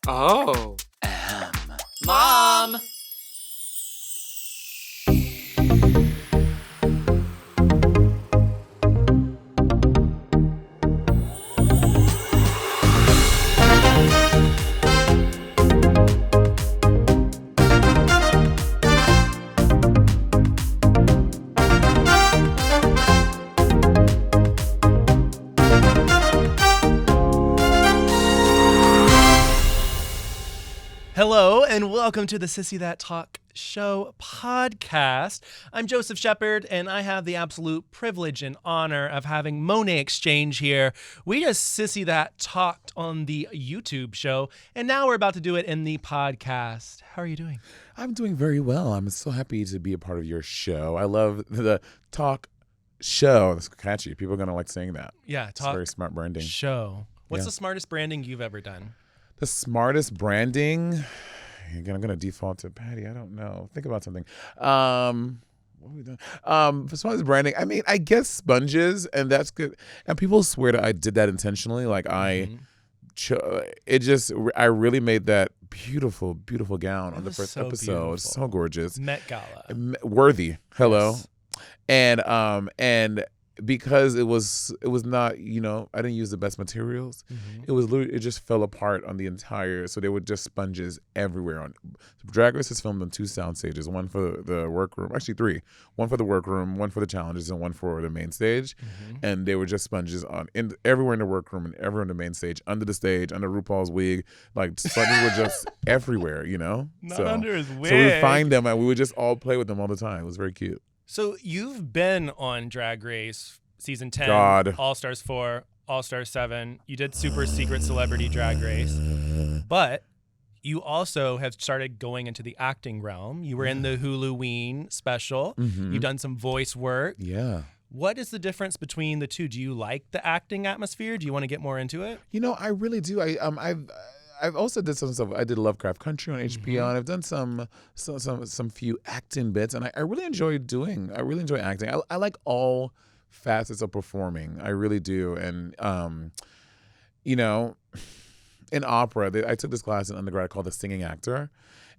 Oh. Mom! Hello, and welcome to the Sissy That Talk Show podcast. I'm Joseph Shepard, and I have the absolute privilege and honor of having Monet Exchange here. We just Sissy That talked on the YouTube show, and now we're about to do it in the podcast. How are you doing? I'm doing very well. I'm so happy to be a part of your show. I love the talk show. That's catchy. People are going to like saying that. Yeah, It's very smart branding. show. What's Yeah. the smartest branding you've ever done? The smartest branding. Again, I'm going to default to Patty. I don't know. Think about something. What are we doing? For smartest branding, I mean, I guess sponges, and that's good. And people swear that I did that intentionally. Like I really made that beautiful, beautiful gown on the was first so episode. beautiful. So gorgeous. Met Gala. Worthy. Hello. Yes. And because it was not, I didn't use the best materials. It was literally, it just fell apart on the entire, so there were just sponges everywhere. Drag Race is filmed on 2 sound stages, one for the workroom, actually 3, one for the workroom, one for the challenges, and one for the main stage. And there were just sponges everywhere in the workroom and everywhere in the main stage, under the stage, under RuPaul's wig, like sponges were just everywhere, Not under his wig. So we would find them and we would just all play with them all the time. It was very cute. So you've been on Drag Race season 10, God. All-Stars 4, All-Stars 7. You did Super Secret Celebrity Drag Race. But you also have started going into the acting realm. You were in the Halloween special. You've done some voice work. Yeah. What is the difference between the two? Do you like the acting atmosphere? Do you want to get more into it? I really do. I've also did some stuff. I did Lovecraft Country on HBO, and I've done some few acting bits, and I really enjoy doing. I really enjoy acting. I like all facets of performing. I really do. And in opera, I took this class in undergrad called the singing actor.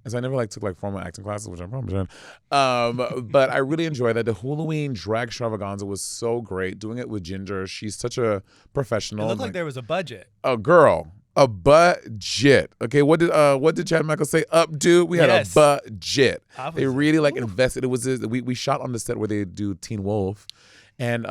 And so I never took formal acting classes, which I'm probably doing. But I really enjoyed that. The Halloween drag extravaganza was so great. Doing it with Ginger, she's such a professional. It looked like there was a budget. A girl. A budget. Okay, what did Chad Michael say? Up, dude. We had a budget. They really invested. It was we shot on the set where they do Teen Wolf, and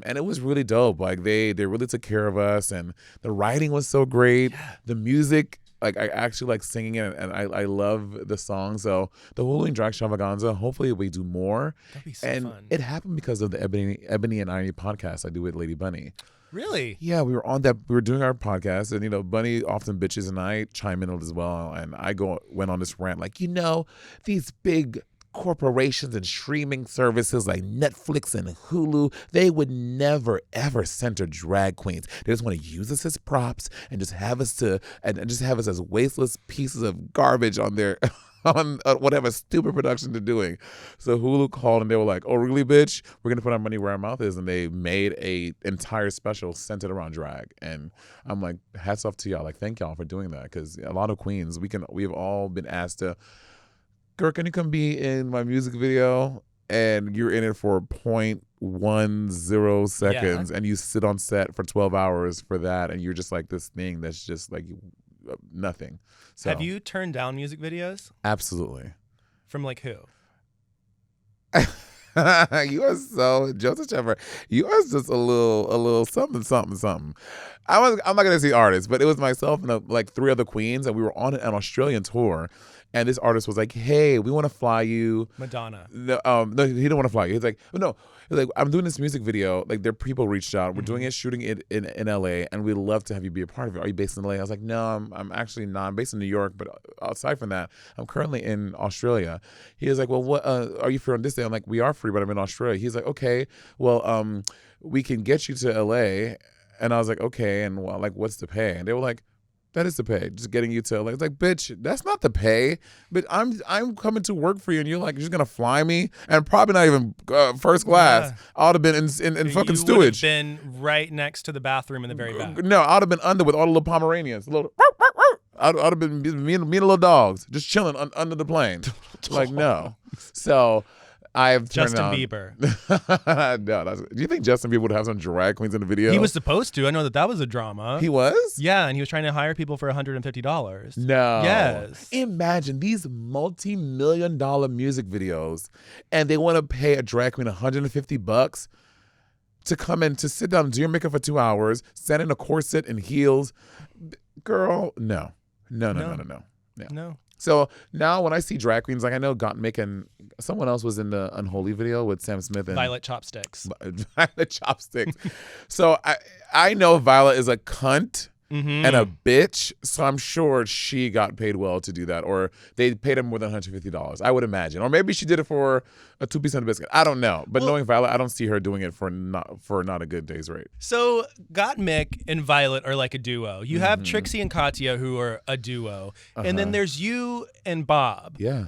it was really dope. Like they really took care of us, and the writing was so great. Yeah. The music, I actually like singing it, and I love the song. So the Halloween drag extravaganza. Hopefully we do more. That'd be so fun. It happened because of the Ebony and Irony podcast I do with Lady Bunny. Really? Yeah, we were on that. We were doing our podcast, and Bunny often bitches, and I chime in as well. And I went on this rant, these big corporations and streaming services like Netflix and Hulu, they would never ever center drag queens. They just want to use us as props and just have us as wasteless pieces of garbage on their. On whatever stupid production they're doing. So Hulu called and they were like, oh, really, bitch? We're going to put our money where our mouth is. And they made a entire special centered around drag. And I'm like, hats off to y'all. Thank y'all for doing that. Because a lot of queens, we've all been asked to, girl, can you come be in my music video? And you're in it for 0.10 seconds. And you sit on set for 12 hours for that. And you're just this thing that's just nothing. So, have you turned down music videos? Absolutely. From who? You are so Joseph Shepard. You are just a little something. I'm not gonna say artists, but it was myself and 3 other queens, and we were on an Australian tour. And this artist was like, "Hey, we want to fly you." Madonna. No, he didn't want to fly you. He's like, "No." He's like, "I'm doing this music video. Their people reached out. We're doing it, shooting it in LA, and we'd love to have you be a part of it. Are you based in LA?" I was like, "No, I'm actually not. I'm based in New York, but aside from that, I'm currently in Australia." He was like, "Well, what are you free on this day?" I'm like, "We are free, but I'm in Australia." He's like, "Okay, well, we can get you to LA." And I was like, "Okay, and what's the pay?" And they were like, That is the pay. Just getting you to it's like, bitch, that's not the pay. But I'm coming to work for you, and you're just gonna fly me, and probably not even first class. Yeah. I would have been in fucking stewage. You would have been right next to the bathroom in the very back. No, I would have been under with all the little Pomeranians. I'd have been me and the little dogs just chilling under the plane. Like, no. So I've turned Justin on Bieber. No, do you think Justin Bieber would have some drag queens in the video? He was supposed to. I know that was a drama. He was? Yeah, and he was trying to hire people for $150. No. Yes. Imagine these multi-million-dollar music videos, and they want to pay a drag queen $150 to come in to sit down and do your makeup for 2 hours, stand in a corset and heels. Girl, no. No. No. So now when I see drag queens, like I know Gottmik and someone else was in the Unholy video with Sam Smith and Violet Chopsticks. Violet Chopsticks. So I know Violet is a cunt and a bitch, so I'm sure she got paid well to do that, or they paid her more than $150, I would imagine. Or maybe she did it for a 2% of biscuit. I don't know. But knowing Violet, I don't see her doing it for not a good day's rate. So Gottmik and Violet are like a duo. You have Trixie and Katya, who are a duo. And then there's you and Bob. Yeah.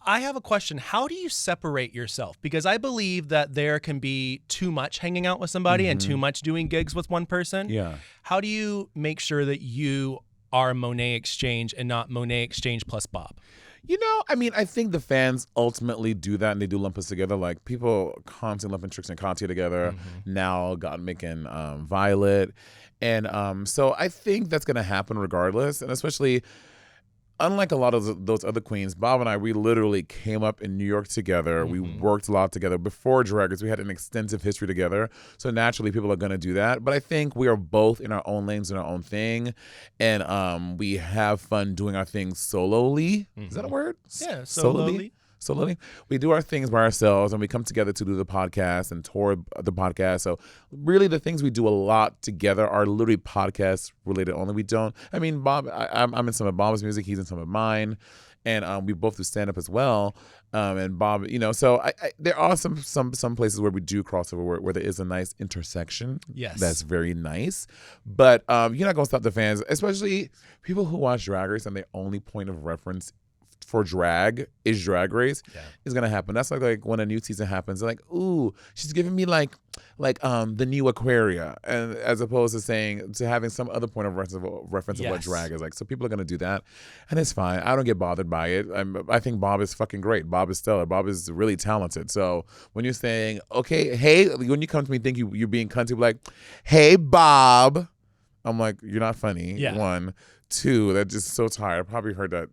I have a question. How do you separate yourself? Because I believe that there can be too much hanging out with somebody and too much doing gigs with one person. Yeah. How do you make sure that you are Monet Exchange and not Monet Exchange plus Bob? You know, I mean, I think the fans ultimately do that, and they do lump us together. Like, people constantly lumping Trixie and Katya together. Now Gottmik and Violet. And so I think that's going to happen regardless. And especially, unlike a lot of those other queens, Bob and I, we literally came up in New York together. We worked a lot together. Before Drag Race, we had an extensive history together. So naturally, people are going to do that. But I think we are both in our own lanes, in our own thing. And we have fun doing our things solely. Is that a word? Yeah, solely. Solely. We do our things by ourselves, and we come together to do the podcast and tour the podcast. So really, the things we do a lot together are literally podcast related only. We don't. I mean, Bob. I'm in some of Bob's music. He's in some of mine, and we both do stand up as well. And Bob, you know, so there are some places where we do crossover where there is a nice intersection. Yes, that's very nice. But you're not gonna stop the fans, especially people who watch Drag Race and their only point of reference for drag is Drag Race. Is gonna happen. That's like when a new season happens, they're like, ooh, she's giving me like the new Aquaria, and as opposed to having some other point of reference of what drag is like. So people are gonna do that, and it's fine. I don't get bothered by it. I think Bob is fucking great. Bob is stellar. Bob is really talented. So when you're saying, okay, hey, when you come to me think you're being cunty, be like, hey, Bob, I'm like, you're not funny. Yeah. 1, 2, that's just so tired. I probably heard that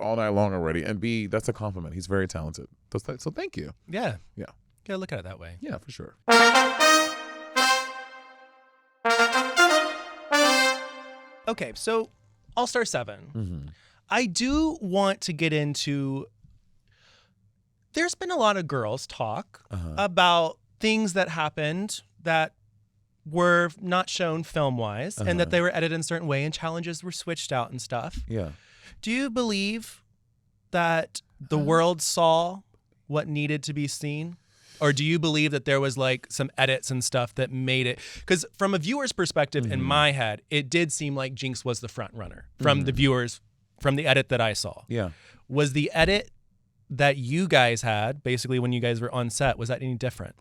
all night long already. And B, that's a compliment. He's very talented. So thank you. Yeah. Yeah. Gotta look at it that way. Yeah, for sure. Okay, so All-Star 7. I do want to get into, there's been a lot of girls talk about things that happened that were not shown film-wise and that they were edited in a certain way and challenges were switched out and stuff. Yeah. Do you believe that the world saw what needed to be seen? Or do you believe that there was like some edits and stuff that made it? Because from a viewer's perspective, in my head, it did seem like Jinx was the front runner from the viewers, from the edit that I saw. Yeah. Was the edit that you guys had, basically when you guys were on set, was that any different?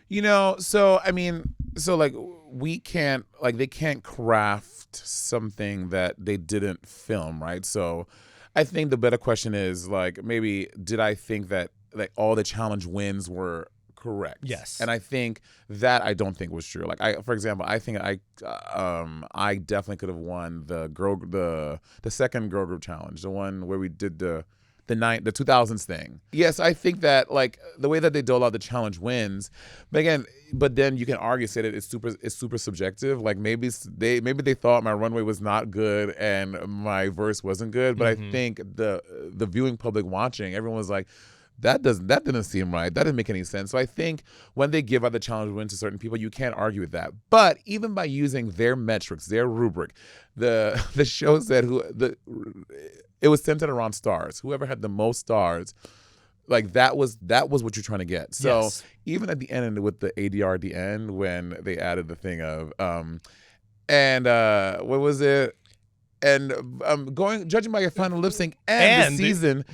You know, so I mean, like we can't, like they can't craft something that they didn't film, right? So I think the better question is like, maybe did I think that like all the challenge wins were correct? Yes. And I think that I don't think was true. Like for example, I think I definitely could have won the second girl group challenge, the one where we did the 2000s thing. Yes, I think that like the way that they dole out the challenge wins, but then you can argue, say that it's super subjective. Like maybe they thought my runway was not good and my verse wasn't good, but I think the viewing public watching, everyone was like, that didn't seem right. That didn't make any sense. So I think when they give out the challenge win to certain people, you can't argue with that. But even by using their metrics, their rubric, the show said it was centered around stars. Whoever had the most stars, like that was what you're trying to get. So even at the end with the ADR at the end when they added the thing of what was it? And judging by your final lip sync and the season.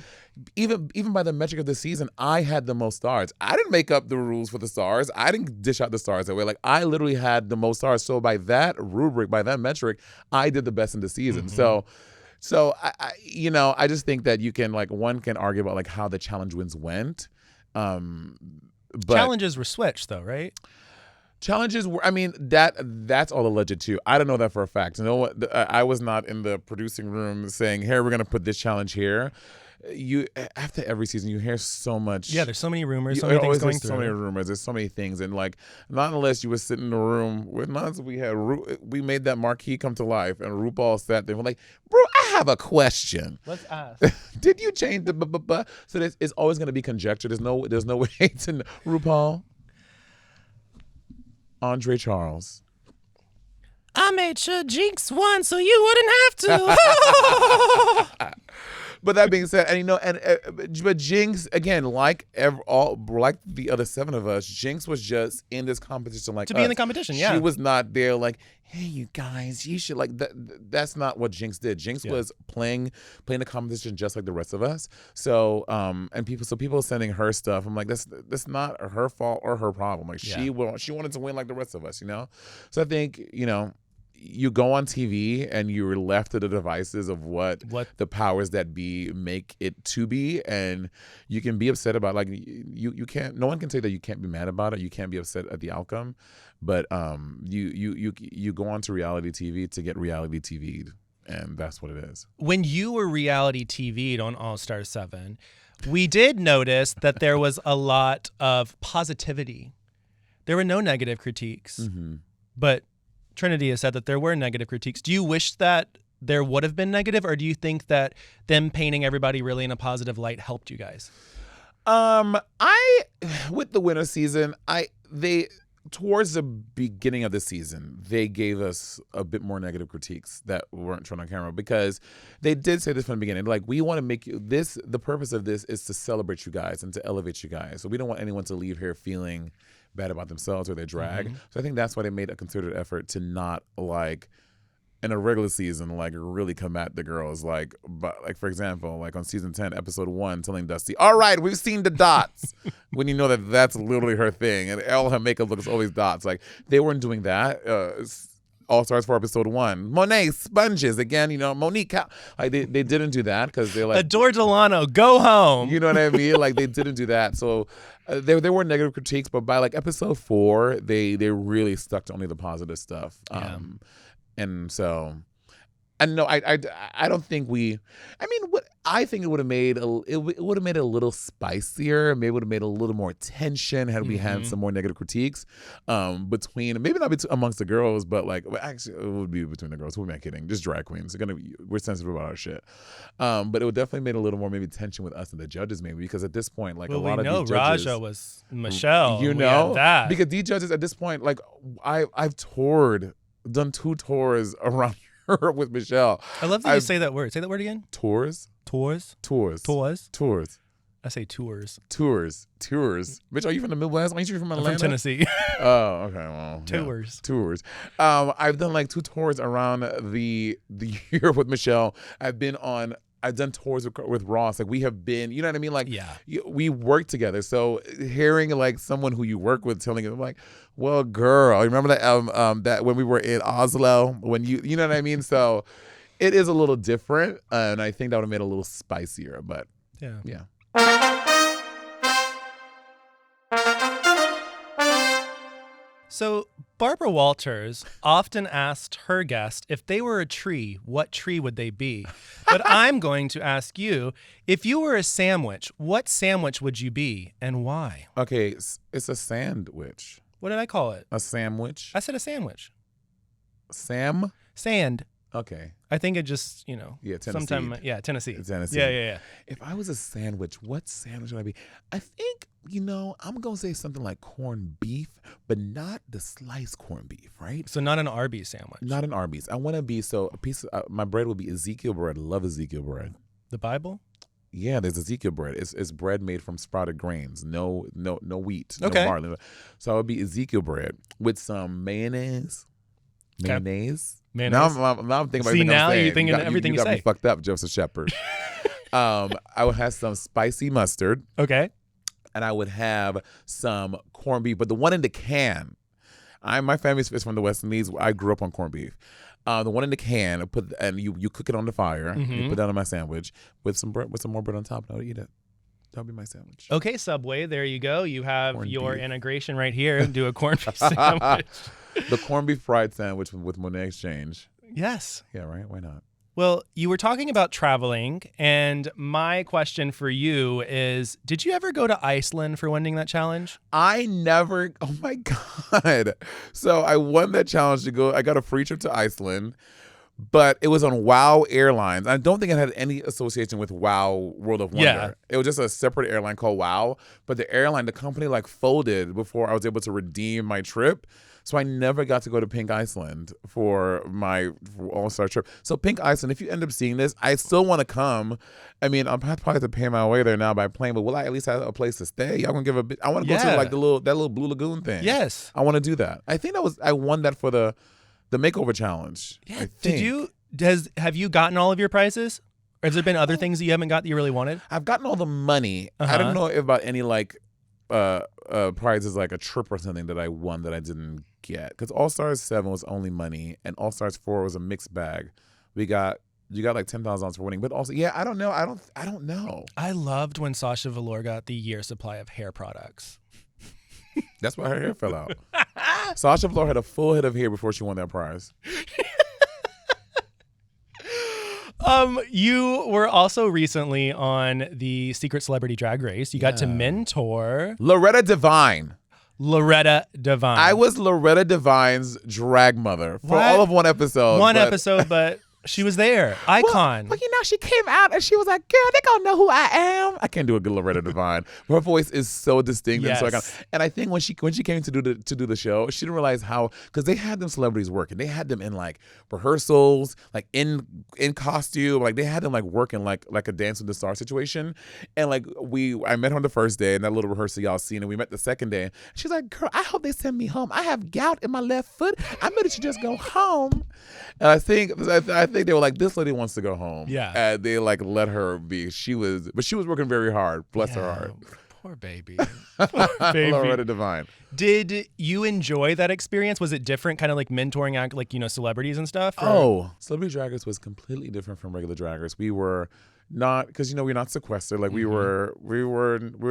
Even by the metric of the season, I had the most stars. I didn't make up the rules for the stars. I didn't dish out the stars that way. Like I literally had the most stars. So by that rubric, by that metric, I did the best in the season. So So I just think that you can one can argue about how the challenge wins went. But Challenges were switched though, right? challenges were, that's all alleged too. I don't know that for a fact. You know what? I was not in the producing room saying, "Here, we're gonna put this challenge here." You after every season, you hear so much. Yeah, there's so many rumors, so many things going through. So many rumors. There's so many things, and not unless you were sitting in the room with us, we made that marquee come to life, and RuPaul sat there and like, "Bro, I have a question. Let's ask. Did you change the So it's always going to be conjecture. There's no way to RuPaul. Andre Charles. I made sure Jinx won so you wouldn't have to. But that being said, but Jinx again, like the other 7 of us, Jinx was just in this competition to be in the competition. Yeah, she was not there like, hey, you guys, you should that. That's not what Jinx did. Jinx was playing the competition just like the rest of us. So people sending her stuff. I'm like, that's not her fault or her problem. She wanted to win like the rest of us, So I think you go on TV and you're left to the devices of what the powers that be make it to be, and you can be upset about you can't. No one can say that you can't be mad about it. You can't be upset at the outcome, but you go on to reality TV to get reality TV'd, and that's what it is. When you were reality TV'd on All Star 7, we did notice that there was a lot of positivity. There were no negative critiques, but Trinity has said that there were negative critiques. Do you wish that there would have been negative, or do you think that them painting everybody really in a positive light helped you guys? With the winter season, towards the beginning of the season, they gave us a bit more negative critiques that weren't shown on camera, because they did say this from the beginning. We want to make you this. The purpose of this is to celebrate you guys and to elevate you guys. So we don't want anyone to leave here feeling bad about themselves or their drag. So I think that's why they made a concerted effort to not in a regular season really come at the girls but for example on season 10 episode 1 telling Dusty, all right, we've seen the dots when you know that that's literally her thing, and all her makeup looks always dots. They weren't doing that. All Stars for episode 1, Monet sponges again. Monique. They didn't do that because they're Adore Delano, go home. You know what I mean? They didn't do that. So there were negative critiques, but by episode 4, they really stuck to only the positive stuff. And so. And no, I don't think we. What I think it would have made it would have made it a little spicier. Maybe it would have made a little more tension had we had some more negative critiques between, maybe not amongst the girls, but actually it would be between the girls. Who am I kidding? Just drag queens. We're sensitive about our shit. But it would definitely made a little more maybe tension with us and the judges, maybe, because at this point a lot of these judges, Raja was Michelle. That because these judges at this point, I've done 2 tours around with Michelle. I love that you say that word. Say that word again. Tours. I say tours. Bitch, are you from the Midwest? Aren't you from Atlanta? I'm from Tennessee. Oh, okay. Well, tours. Yeah. Tours. I've done 2 tours around the year with Michelle. I've done tours with Ross. We have been, you know what I mean? We work together. So hearing someone who you work with telling you, well, girl, remember that when we were in Oslo, when you know what I mean? So it is a little different, and I think that would have made it a little spicier, but yeah. So Barbara Walters often asked her guest if they were a tree, what tree would they be? But I'm going to ask you, if you were a sandwich, what sandwich would you be and why? Okay, it's a sandwich. What did I call it? A sandwich. I said a sandwich. Sand. Okay. I think it just, Yeah, Tennessee. sometime, Tennessee. Tennessee. Yeah. If I was a sandwich, what sandwich would I be? I think, I'm going to say something like corned beef, but not the sliced corned beef, right? So not an Arby's sandwich. Not an Arby's. I want to be, a piece of, my bread would be Ezekiel bread. I love Ezekiel bread. The Bible? Yeah, there's Ezekiel bread. It's bread made from sprouted grains. No wheat. No Okay. barley. So I would be Ezekiel bread with some mayonnaise. Mayonnaise. Mayonnaise. Now I'm thinking about See, everything now I'm saying. you're thinking everything you got say. me fucked up, Joseph Shepard. I would have some spicy mustard. Okay. And I would have some corned beef, but the one in the can. My family is from the West Indies. I grew up on corned beef. The one in the can, and you cook it on the fire. And you put that on my sandwich with some bread, with some more bread on top, and I would eat it. That'll be my sandwich. Okay, Subway, there you go. You have Corned your beef. integration right here. Do a corned beef sandwich. The corned beef fried sandwich with Monet Exchange. Yes. Yeah, right? Why not? Well, you were talking about traveling, and my question for you is, did you ever go to Iceland for winning that challenge? I never, oh my God. So I won that challenge to go, I got a free trip to Iceland, but it was on WOW Airlines. I don't think it had any association with WOW World of Wonder. Yeah. It was just a separate airline called WOW, but the company like folded before I was able to redeem my trip. So I never got to go to Pink Iceland for my All-Star trip. So Pink Iceland, if you end up seeing this, I still want to come. I mean, I'll probably have to pay my way there now by plane, but will I at least have a place to stay? Y'all gonna give a bit? I want to go to like that little Blue Lagoon thing. Yes. I want to do that. I think I won that for the makeover challenge. Yeah. I think. Have you gotten all of your prizes? Or has there been other things that you haven't got that you really wanted? I've gotten all the money. I don't know about any like prizes like a trip or something that I won that I didn't get, because All Stars 7 was only money and All Stars 4 was a mixed bag. You got like $10,000 for winning, but also I don't know. I don't know. I loved when Sasha Velour got the year supply of hair products. That's why her hair fell out. Sasha Velour had a full head of hair before she won that prize. You were also recently on the Secret Celebrity Drag Race. You got to mentor Loretta Devine. Devine. I was Loretta Devine's drag mother for all of one episode. But she was there. Icon. Well, she came out and she was like, girl, they gonna know who I am. I can't do a good Loretta Devine. Her voice is so distinct. Yes. And I think when she came to do the show, she didn't realize how, because they had them celebrities working. They had them in like rehearsals, like in costume. Like they had them like working like a Dance with the Stars situation. And like I met her on the first day in that little rehearsal y'all seen, and we met the second day. She's like, girl, I hope they send me home. I have gout in my left foot. I better just go home. And I think they were like, this lady wants to go home. Yeah. And they like let her be. She was working very hard. Bless her heart. Poor baby. Poor baby. Loretta Devine. Did you enjoy that experience? Was it different, kind of like mentoring out, like, celebrities and stuff? Or? Oh, Celebrity Drag Race was completely different from regular Drag Race. We were not, because we're not sequestered. Like we were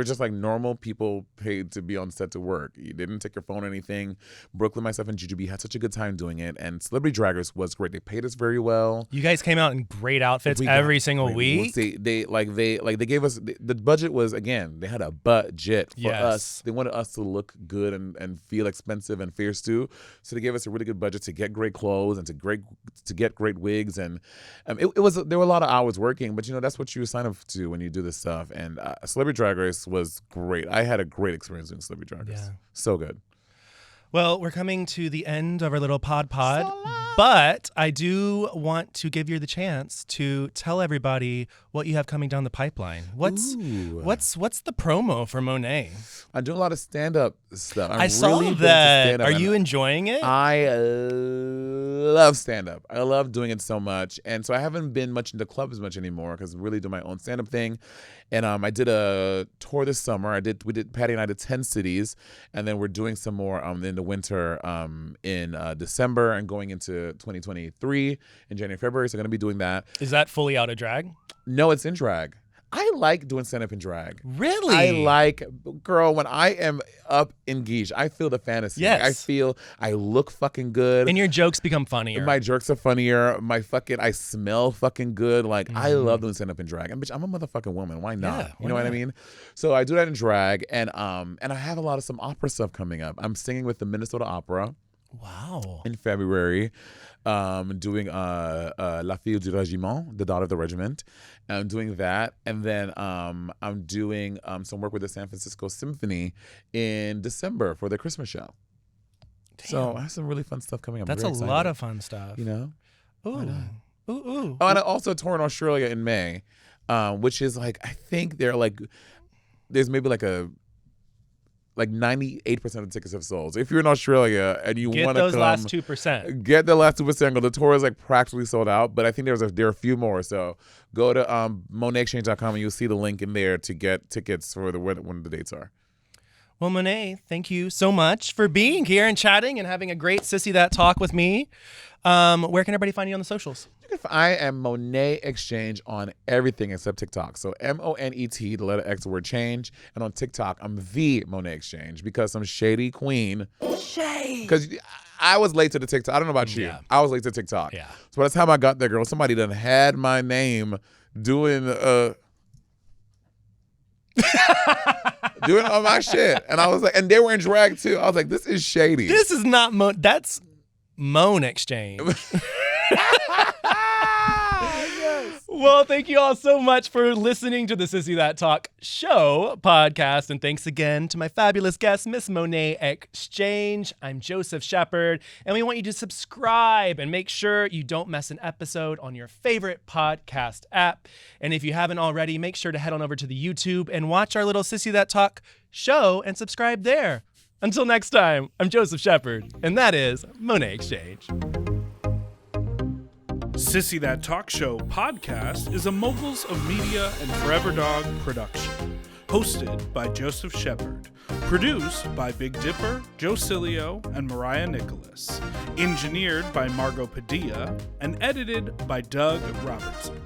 just like normal people paid to be on set to work. You didn't take your phone or anything. Brooklyn, myself, and Jujubee had such a good time doing it, and Celebrity Drag Race was great. They paid us very well. You guys came out in great outfits every single week. They gave us the budget was, again, they had a budget for us. They wanted us to look good and feel expensive and fierce too. So they gave us a really good budget to get great clothes and to get great wigs, and there were a lot of hours working, but that's what you sign up to when you do this stuff. And Celebrity Drag Race was great. I had a great experience doing Celebrity Drag Race. Yeah. So good. Well, we're coming to the end of our little pod, but I do want to give you the chance to tell everybody what you have coming down the pipeline. What's the promo for Monet? I do a lot of stand-up stuff. I saw that. Are you enjoying it? I love stand-up. I love doing it so much. And so I haven't been much into clubs much anymore because I really do my own stand-up thing. And I did a tour this summer. Patty and I did 10 cities, and then we're doing some more in the winter in December and going into 2023 in January, February. So I'm going to be doing that. Is that fully out of drag? No, it's in drag. I like doing stand-up in drag. Really? Girl, when I am up in Geesh, I feel the fantasy. Yes. I look fucking good. And your jokes become funnier. My jokes are funnier. I smell fucking good. Like, I love doing stand-up in drag. And bitch, I'm a motherfucking woman. Why not? Yeah, you know what I mean? So I do that in drag. And I have some opera stuff coming up. I'm singing with the Minnesota Opera. Wow. In February. Doing La Fille du Régiment, the daughter of the regiment. I'm doing that. And then I'm doing some work with the San Francisco Symphony in December for their Christmas show. Damn. So I have some really fun stuff coming up. That's a lot of fun stuff. Ooh. Ooh. Oh, and I also tour in Australia in May, which is like, I think there's maybe like 98% of the tickets have sold. So if you're in Australia and you want to come, get those last 2%. Get the last 2%. The tour is like practically sold out, but I think there are a few more. So go to monetexchange.com and you'll see the link in there to get tickets for when the dates are. Well, Monet, thank you so much for being here and chatting and having a great Sissy That Talk with me. Where can everybody find you on the socials? I am Monet Exchange on everything except TikTok. So Monet, the letter X, the word change. And on TikTok, I'm the Monet Exchange because some shady queen. Shade. Because I was late to the TikTok. I don't know about you. Yeah. I was late to TikTok. Yeah. So by the time I got there, girl, somebody done had my name doing doing all my shit. And I was like, and they were in drag too. I was like, this is shady. This is not that's Moan Exchange. Well, thank you all so much for listening to the Sissy That Talk show podcast. And thanks again to my fabulous guest, Miss Monet Exchange. I'm Joseph Shepard, and we want you to subscribe and make sure you don't miss an episode on your favorite podcast app. And if you haven't already, make sure to head on over to the YouTube and watch our little Sissy That Talk show and subscribe there. Until next time, I'm Joseph Shepard, and that is Monet Exchange. Sissy That Talk Show podcast is a Moguls of Media and Forever Dog production. Hosted by Joseph Shepard. Produced by Big Dipper, Joe Cilio, and Mariah Nicholas. Engineered by Margot Padilla. And edited by Doug Robertson.